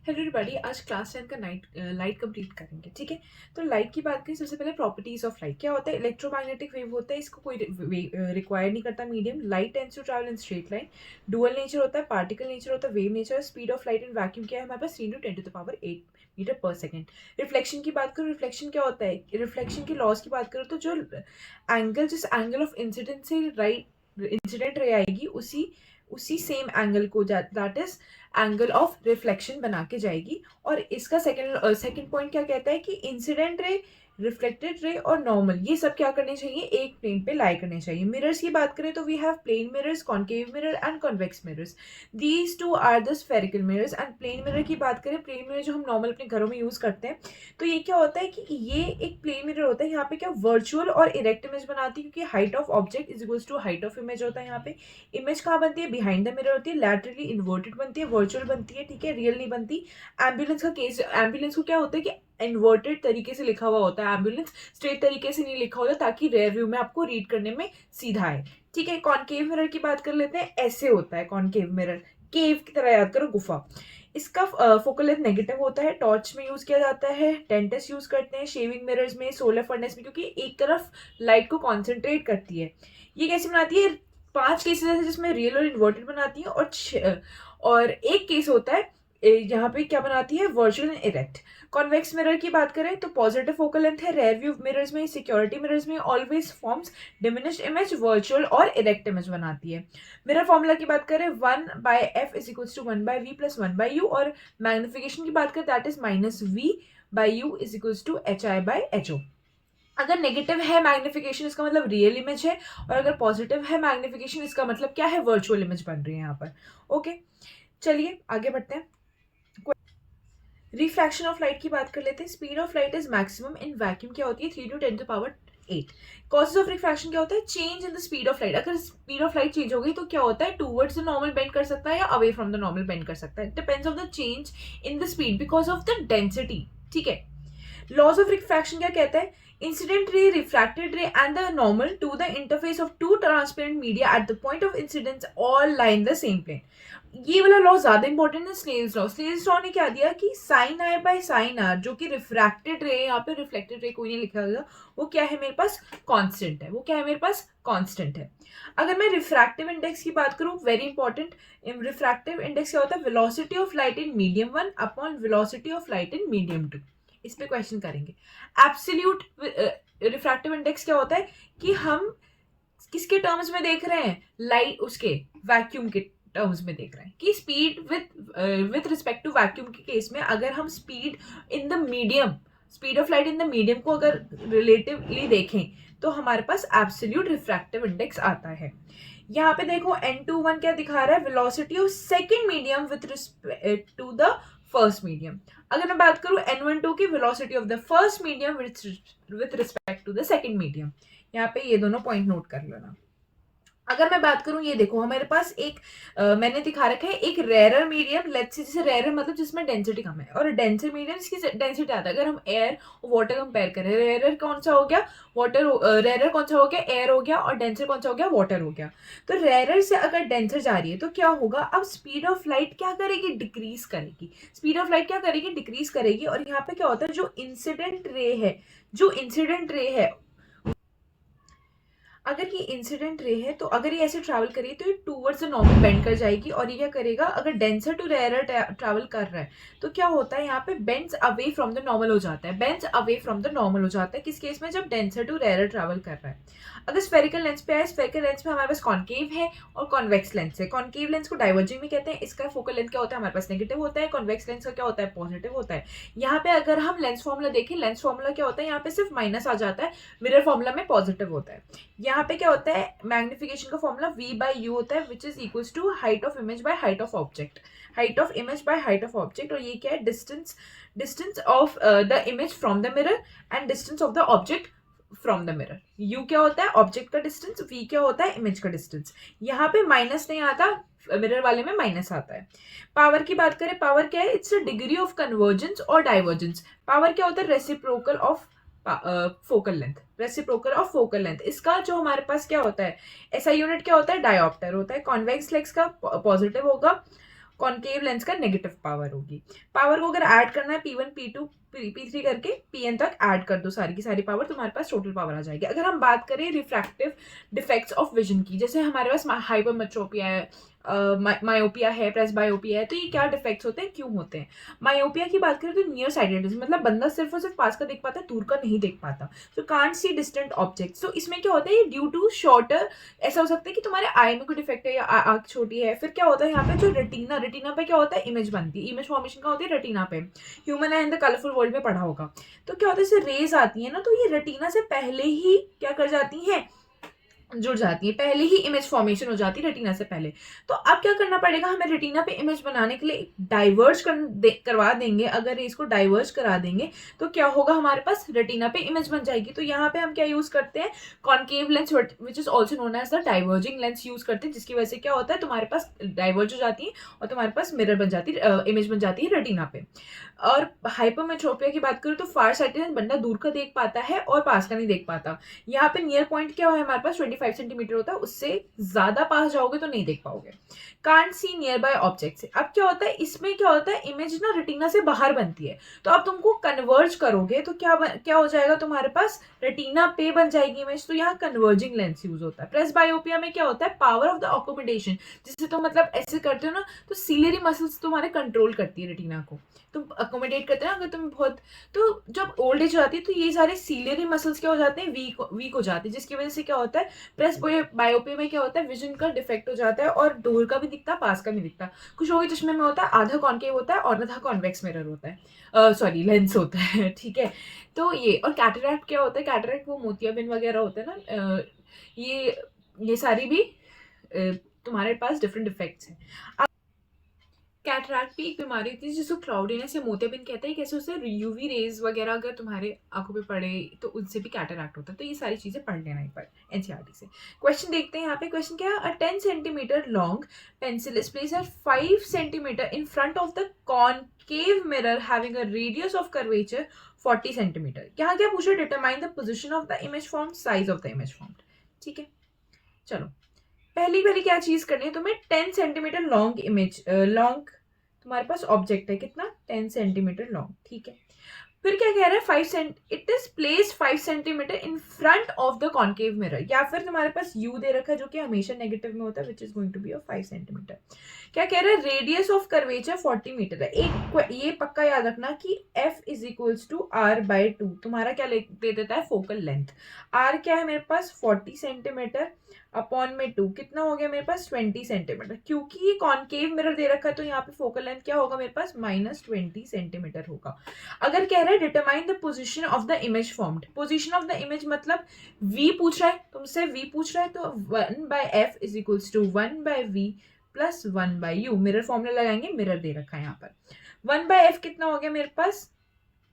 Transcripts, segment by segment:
Hello everybody, आज class 10 का light complete करेंगे। ठीक है, तो लाइट की बात करें। सबसे पहले प्रॉपर्टीज ऑफ लाइट क्या होता है। इलेक्ट्रोमैग्नेटिक वेव होता है, इसको कोई रिक्वायर नहीं करता medium. Light tends to travel in straight line. Dual nature होता है, पार्टिकल नेचर होता है, wave nature. Speed of light in vacuum क्या है हमारे पास 3 × 10⁸ मीटर पर सेकेंड। रिफ्लेक्शन की बात करूँ, रिफ्लेक्शन क्या होता है। रिफ्लेक्शन के लॉज की बात करूँ तो जो एंगल, जिस एंगल ऑफ इंसिडेंट से इंसिडेंट रे आएगी, उसी उसी सेम एंगल को that is angle of reflection बना के जाएगी। और इसका सेकंड पॉइंट क्या कहता है कि इंसिडेंट रे, रिफ्लेक्टेड रे और नॉर्मल, ये सब क्या करने चाहिए, एक प्लेन पे लाई करने चाहिए। मिरर्स की बात करें तो we have plane mirrors, concave mirror and convex mirrors. These two are the spherical mirrors. And plane mirror की बात करें, प्लेन मिरर जो हम नॉर्मल अपने घरों में यूज करते हैं, तो ये क्या होता है कि ये एक प्लेन मिरर होता है। यहाँ पे क्या वर्चुअल और इरेक्ट इमेज बनाती है, क्योंकि height of object is equals to height of image होता है। यहाँ पे इमेज कहाँ बनती है, बिहाइंड द मिरर होती है, लैटरली इन्वर्टेड बनती है, वर्चुअल बनती है। ठीक है, रियल नहीं बनती। एम्बुलेंस का केस, एम्बुलेंस को क्या होता है कि इन्वर्टेड तरीके से लिखा हुआ होता है, एम्बुलेंस स्ट्रेट तरीके से नहीं लिखा होता, ताकि रेयर व्यू में आपको रीड करने में सीधा आए। ठीक है, कॉनकेव मिरर की बात कर लेते हैं। ऐसे होता है कॉनकेव मिरर, केव की तरह, याद करो, गुफा। इसका फोकल लेंथ नेगेटिव होता है, टॉर्च में यूज किया जाता है, डेंटिस्ट यूज करते हैं, शेविंग मिरर्स में, सोलर फर्नेस में, क्योंकि एक तरफ लाइट को कॉन्सेंट्रेट करती है। ये कैसे बनाती है, 5 केसेस है जिसमें रियल और इन्वर्टेड बनाती है, और एक केस होता है यहाँ पे क्या बनाती है, virtual and erect. Convex mirror की बात करें तो पॉजिटिव फोकल लेंथ है, रेयर व्यू मिरर्स में, सिक्योरिटी मिरर्स में always forms diminished image, virtual और इरेक्ट इमेज बनाती है। मिरर फॉर्मूला की बात करें 1/f is equals to 1/v plus 1/u, और मैग्निफिकेशन की बात करें that is -v/u is equals to hi/ho। अगर नेगेटिव है मैग्निफिकेशन, इसका मतलब रियल इमेज है, और अगर पॉजिटिव है मैग्निफिकेशन, इसका मतलब क्या है, वर्चुअल इमेज बन रही है यहाँ पर। ओके, चलिए आगे बढ़ते हैं। रिफ्रैक्शन ऑफ लाइट की बात कर लेते हैं। Speed of light is maximum in vacuum क्या होती है, 3 × 10⁸ कॉजेज ऑफ रिफ्रैक्शन क्या होता है, change in the speed of light. अगर स्पीड ऑफ लाइट चेंज हो गई तो क्या होता है, टूवर्ड्स द नॉर्मल बेंड कर सकता है या away from the normal bend कर सकता है। Depends of the change in the speed because of the density. ठीक है, लॉज ऑफ रिफ्रैक्शन क्या कहता है, incident ray, refracted ray and the normal to the interface of two transparent media at the point of incidence all lie in the same plane. ये वाला law ज्यादा important है, Snell's law. Snell's law ने क्या दिया कि sine i by sine r, जो कि रिफ्रैक्टेड रे, यहाँ पे रिफ्लेक्टेड रे कोई नहीं लिखा गया, वो क्या है मेरे पास, कांस्टेंट है। वो क्या है मेरे पास, कांस्टेंट है। अगर मैं रिफ्रैक्टिव इंडेक्स की बात करूं, वेरी इंपॉर्टेंट, रिफ्रैक्टिव इंडेक्स क्या होता है, velocity of light in medium 1 upon velocity of light in medium 2। इस पे क्वेश्चन करेंगे। एब्सोल्यूट रिफ्रैक्टिव इंडेक्स क्या होता है कि हम किसके टर्म्स में देख रहे हैं, लाइट, उसके वैक्यूम के टर्म्स में देख रहे हैं कि speed with respect to vacuum के केस में, अगर हम speed in the medium, speed of light in the medium को अगर रिलेटिवली देखें तो हमारे पास एब्सोल्यूट रिफ्रैक्टिव इंडेक्स आता है। यहाँ पे देखो n21 क्या दिखा रहा है, velocity of second medium with respect to the first medium. अगर मैं बात करूं n12 की, velocity of the first medium with respect to the second medium. यहाँ पे ये दोनों पॉइंट नोट कर लेना। अगर मैं बात करूं, ये देखो हमारे पास एक मैंने दिखा रखा है एक रेयरर मीडियम, लेट्स से, जैसे रेयरर मतलब जिसमें डेंसिटी कम है, और डेंसर मीडियम इसकी डेंसिटी आता है। अगर हम एयर और वाटर कंपेयर करें, रेयरर कौन सा हो गया, वाटर, रेयरर कौन सा हो गया, एयर हो गया, और डेंसर कौन सा हो गया, वाटर हो गया। तो रेयरर से अगर डेंसर जा रही है तो क्या होगा, अब स्पीड ऑफ लाइट क्या करेगी, डिक्रीज करेगी। स्पीड ऑफ लाइट क्या करेगी, डिक्रीज करेगी। और यहाँ पे क्या होता है, जो इंसिडेंट रे है, अगर ये इंसिडेंट रे है तो अगर ये ऐसे ट्रैवल करिए तो ये टूवर्ड्स द नॉर्मल बेंड कर जाएगी। और ये क्या करेगा, अगर डेंसर टू रेयर ट्रैवल कर रहा है तो क्या होता है, यहाँ पे bends away from the normal हो जाता है। Bends away from the normal हो जाता है किस केस में, जब डेंसर टू रेयर ट्रैवल कर रहा है। अगर स्फेरिकल लेंस पे है, स्फेरिकल लेंस में हमारे पास कॉन्केव है और कॉन्वेक्स लेंस है। कॉन्केव लेंस को डाइवर्जिंग में कहते हैं, इसका फोकल लेंथ क्या होता है, हमारे पास नेगेटिव होता है। कॉन्वेक्स लेंस का क्या होता है, पॉजिटिव होता है। यहाँ पे अगर हम लेंस फॉर्मूला देखें, लेंस फॉर्मूला क्या होता है, यहाँ पे सिर्फ माइनस आ जाता है, मिरर फॉर्मूला में पॉजिटिव होता है। यहाँ पे क्या होता है, मैग्निफिकेशन का फॉर्मूला v/u होता है, which is equals to height of image by height of object. Height of image by height of object, और ये क्या है, distance of the image from the mirror and distance of the object from the mirror. u क्या होता है, object का distance, v क्या होता है, इमेज का डिस्टेंस। यहाँ पे माइनस नहीं आता, मिरर वाले में माइनस आता है। पावर की बात करें, पावर क्या है, it's a degree of convergence और डाइवर्जेंस। पावर क्या होता है, reciprocal of focal length, reciprocal of focal length. इसका जो हमारे पास क्या होता है, ऐसा यूनिट क्या होता है, डायोप्टर होता है। कॉन्वेक्स लेंस का पॉजिटिव होगा, कॉन्केव लेंस का नेगेटिव पावर होगी। पावर को अगर ऐड करना है P1 P2 P3 करके Pn तक ऐड कर दो, सारी की सारी पावर, तुम्हारे पास टोटल पावर आ जाएगी। अगर हम बात करें रिफ्रैक्टिव डिफेक्ट्स ऑफ विजन की, जैसे हमारे पास हाइपरमेट्रोपिया है, मायोपिया है, प्रेसबायोपिया है, तो ये क्या डिफेक्ट्स होते हैं, क्यों होते हैं? मायोपिया की बात करें तो नियर साइटेडनेस, मतलब बंदा सिर्फ और सिर्फ पास का देख पाता है, दूर का नहीं देख पाता, तो कांट सी डिस्टेंट ऑब्जेक्ट्स। तो इसमें क्या होता है, ये ड्यू टू शॉर्टर, ऐसा हो सकता है कि तुम्हारे आई में कोई डिफेक्ट है या आंख छोटी है। फिर क्या होता है यहाँ पे, जो रेटिना पे क्या होता है, इमेज बनती है, इमेज फॉर्मेशन का होती है रेटिना पे, human I in the colourful world में पढ़ा होगा। तो क्या होता है, इससे रेज आती है ना, तो ये रेटिना से पहले ही क्या कर जाती हैं, जुड़ जाती है, पहले ही इमेज फॉर्मेशन हो जाती है रेटिना से पहले। तो अब क्या करना पड़ेगा, हमें रेटिना पे इमेज बनाने के लिए डाइवर्ज करवा देंगे। अगर इसको डाइवर्ज करा देंगे तो क्या होगा, हमारे पास रेटिना पे इमेज बन जाएगी। तो यहाँ पे हम क्या यूज करते हैं, concave lens which is also known as the diverging lens use करते हैं, जिसकी वजह से क्या होता है, तुम्हारे पास डाइवर्ज हो जाती है और तुम्हारे पास मिरर बन जाती है, इमेज बन जाती है रेटिना पे। और हाइपरमेट्रोपिया की बात करूँ तो फार साइटेड बंदा दूर का देख पाता है और पास का नहीं देख पाता। यहाँ पे नियर पॉइंट क्या है हमारे पास 25 सेंटीमीटर होता है, उससे ज्यादा पास जाओगे तो नहीं देख पाओगे। Can't see near by object से, अब क्या होता है, इसमें क्या होता है, इमेज ना रेटिना से बाहर बनती है, तो अब तुमको कन्वर्ज करोगे तो क्या हो जाएगा, तुम्हारे पास रेटिना पे बन जाएगी इमेज, तो यहाँ कन्वर्जिंग लेंस यूज होता है। प्रेसबायोपिया में क्या होता है, पावर ऑफ द अकोमोडेशन, जिससे तुम मतलब ऐसे करते हो ना, तो सीलियरी मसल्स तुम्हारे कंट्रोल करती है रेटिना को, तुम अकोमोडेट करते हो ना, अगर तुम बहुत, तो जब ओल्ड एज हो जाती है तो ये सारे सीलियरी मसल्स क्या हो जाते हैं, वीक हो जाते हैं, जिसकी वजह से क्या होता है, प्रेस बायोपिया में क्या होता है, विजन का डिफेक्ट हो जाता है और दूर का भी दिखता है, पास का भी दिखता। कुछ लोगों के चश्मे में होता है आधा कॉन्केव होता है और आधा कॉन्वेक्स मिरर होता है, सॉरी लेंस होता है, ठीक है। तो ये, और कैटरैक्ट क्या होता है, कैटरैक्ट वो मोतियाबिंद वगैरह होते हैं ना, ये सारी भी तुम्हारे पास डिफरेंट डिफेक्ट्स हैं। कैटरैक्ट भी एक बीमारी होती है जिसको क्लाउडीनेस या मोतियाबिंद कहते हैं। कैसे, उससे यूवी रेज वगैरह अगर तुम्हारे आंखों पे पड़े तो उनसे भी कैटरैक्ट होता है। तो ये सारी चीजें पढ़ लेना एक बार एनसीईआरटी से। क्वेश्चन देखते हैं यहाँ पे। क्वेश्चन क्या है, अ 10 centimetre long pencil is placed at 5 centimetre in front of the concave mirror having a radius of curvature 40 centimetre. यहाँ क्या पूछा, determine the position of the image formed, size of the image formed. ठीक है, चलो पहली क्या चीज करनी है तुम्हें, 10 सेंटीमीटर लॉन्ग इमेज, लॉन्ग तुम्हारे पास ऑब्जेक्ट है कितना, 10 सेंटीमीटर लॉन्ग, ठीक है। फिर क्या कह रहा है, 5 it is placed 5 centimetre in front of the concave mirror, या फिर तुम्हारे पास यू दे रखा है जो कि हमेशा नेगेटिव में होता है, which is going to be of 5 centimetre. क्या कह रहा है, रेडियस ऑफ कर्वेचर 40 मीटर है। एक ये पक्का याद रखना कि f is equals to r by 2, तुम्हारा क्या दे देता है, फोकल लेंथ। r क्या है मेरे पास 40 सेंटीमीटर अपॉन में 2, कितना हो गया मेरे पास 20 सेंटीमीटर। क्योंकि ये कॉनकेव मिरर दे रखा है तो यहाँ पे फोकल लेंथ क्या होगा मेरे पास, -20 सेंटीमीटर होगा। अगर कह रहा है determine the position of the image formed, position of the image मतलब v पूछ रहा है तुमसे, v पूछ रहा है तो 1/f is equals to 1/v plus 1/u, mirror formula लगाएंगे, मिरर दे रखा है यहाँ पर। 1/f कितना हो गया मेरे पास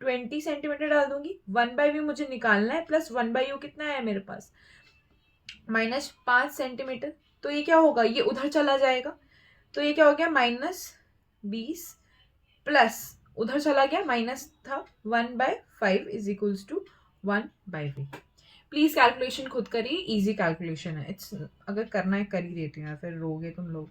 20 सेंटीमीटर डाल दूंगी, 1/v मुझे निकालना है, प्लस 1/u कितना है मेरे पास -5 सेंटीमीटर। तो ये क्या होगा, ये उधर चला जाएगा, तो ये क्या हो गया -20 प्लस उधर चला गया, माइनस था 1/5 is equals to 1/v। Please calculation खुद करिए, इजी कैलकुलेशन है, इट्स अगर करना है कर ही देती हूँ, फिर रोगे तुम लोग।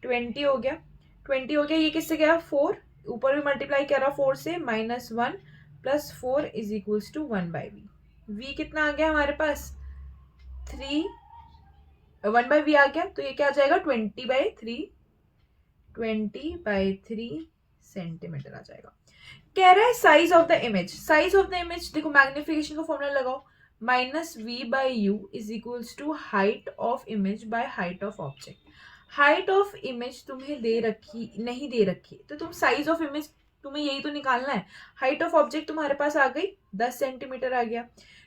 20 हो गया, 20 हो गया, ये किससे गया 4, ऊपर भी मल्टीप्लाई कर रहा 4 से, -1 plus 4 is equals to 1/v। v कितना आ गया हमारे पास 3, 1/v आ गया, तो ये क्या आ जाएगा 20/3 सेंटीमीटर आ जाएगा। कह रहा है size of the image, size of the image देखो, मैग्निफिकेशन का फॉर्मूला लगाओ, -v/u is equals to height of image by height of object. Height of image तुम्हें दे रखी नहीं दे रखी, तो तुम साइज ऑफ इमेज तुम्हें यही तो निकालना है। हाइट ऑफ ऑब्जेक्ट तुम्हारे पास आ गई 10 सेंटीमीटर आ गया,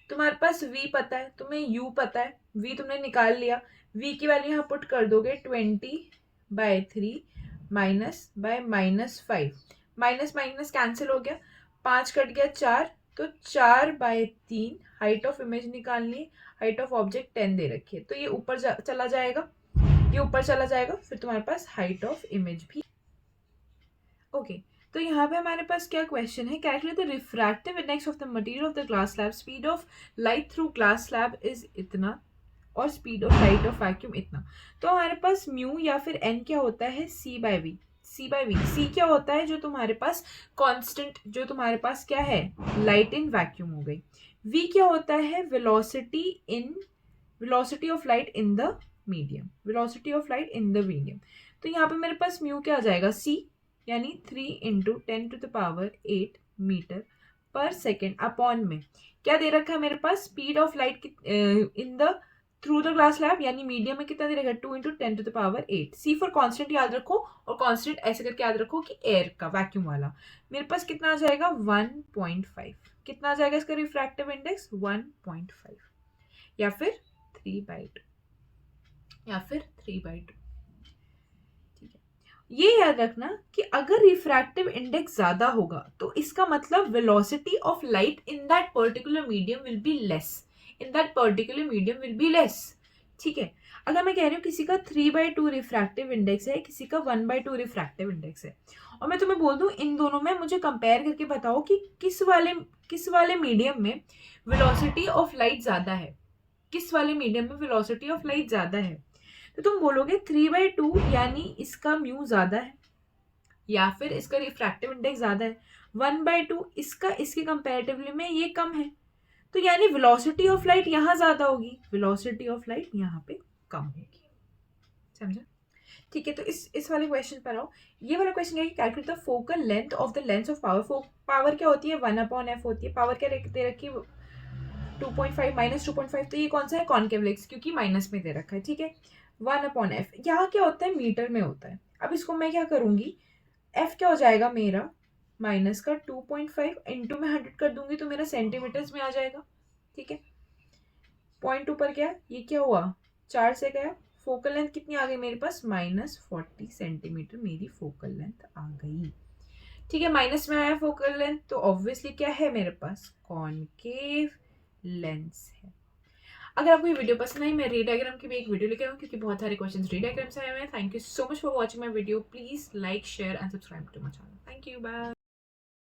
तुम्हारे पास v पता है, तुम्हें u पता है, v तुमने निकाल लिया, v की वैल्यू यहाँ पुट कर दोगे 20/3 minus by -5, minus minus cancel हो गया, 5 कट गया 4, तो 4/3 हाइट ऑफ इमेज निकालनी, हाइट ऑफ ऑब्जेक्ट 10 दे रखी है, तो ये ऊपर चला जाएगा, ये ऊपर चला जाएगा, फिर तुम्हारे पास हाइट ऑफ इमेज भी। ओके, तो यहाँ पे हमारे पास क्या क्वेश्चन है, calculate the refractive index of the material of the glass slab, speed of light through glass slab is इतना और speed of light of vacuum इतना। तो हमारे पास म्यू या फिर एन क्या होता है, c/v, सी बाय वी। सी क्या होता है, जो तुम्हारे पास कांस्टेंट, जो तुम्हारे पास क्या है, लाइट इन वैक्यूम हो गई। वी क्या होता है, velocity of light in the medium, velocity of light in the medium. तो यहाँ पे मेरे पास म्यू क्या आ जाएगा, सी, यानी 3 × 10⁸ मीटर पर सेकेंड अपॉन में क्या दे रखा है मेरे पास, speed of light in the through the glass slab, यानी मीडियम में कितना दे रखा है, 2 × 10⁸। सी फॉर कांस्टेंट याद रखो, और कांस्टेंट ऐसे करके याद रखो कि एयर का, वैक्यूम वाला। मेरे पास कितना आ जाएगा, 1.5। कितना आ जाएगा इसका रिफ्रैक्टिव इंडेक्स, 1.5, या फिर 3/2, या फिर 3/2। ठीक है, ये याद रखना कि अगर रिफ्रैक्टिव इंडेक्स ज्यादा होगा तो इसका मतलब velocity of light in that particular medium will be less, in that particular medium will be less. ठीक है, अगर मैं कह रही हूँ किसी का 3/2 रिफ्रैक्टिव इंडेक्स है, किसी का 1/2 रिफ्रैक्टिव इंडेक्स है, और मैं तुम्हें बोल दूं इन दोनों में मुझे कंपेयर करके बताओ कि किस वाले मीडियम में वेलोसिटी ऑफ लाइट ज्यादा है, किस वाले मीडियम में वेलोसिटी ऑफ लाइट ज्यादा है। तो तुम बोलोगे 3/2 यानी इसका म्यू ज्यादा है, या फिर इसका रिफ्रैक्टिव इंडेक्स ज्यादा है। 1/2 इसका इसके कंपैरेटिवली में ये कम है, तो यानी वेलोसिटी ऑफ लाइट यहाँ ज्यादा होगी, वेलोसिटी ऑफ लाइट यहाँ पे कम होगी। समझा? ठीक है, तो इस वाले क्वेश्चन पर आओ। ये वाला क्वेश्चन है कि calculate the focal length of the lens of power. Power क्या होती है, 1/f होती है। पावर क्या दे रखी है, 2.5 -2.5, तो ये कौन सा है, कॉनकेव लेंस, क्योंकि माइनस में दे रखा है। ठीक है, 1/f यहाँ क्या होता है, मीटर में होता है। अब इसको मैं क्या करूंगी, f क्या हो जाएगा मेरा, माइनस का 2.5 इंटू में 100 कर दूंगी तो मेरा सेंटीमीटर्स में आ जाएगा। ठीक है, 0.2 पर क्या, ये क्या हुआ, 4 से गया। फोकल लेंथ कितनी आ गई मेरे पास, -40 सेंटीमीटर मेरी फोकल लेंथ आ गई। ठीक है, माइनस में आया फोकल लेंथ, तो ऑब्वियसली क्या है मेरे पास, कॉनकेव लेंस है। अगर आपको ये वीडियो पसंद आई, मैं रे डायग्राम की भी एक वीडियो लेकर आऊँ, क्योंकि बहुत सारे क्वेश्चंस रे डायग्राम से आए हुए हैं। Thank you so much for watching my video. Please like, share and subscribe to my channel. Thank you, bye.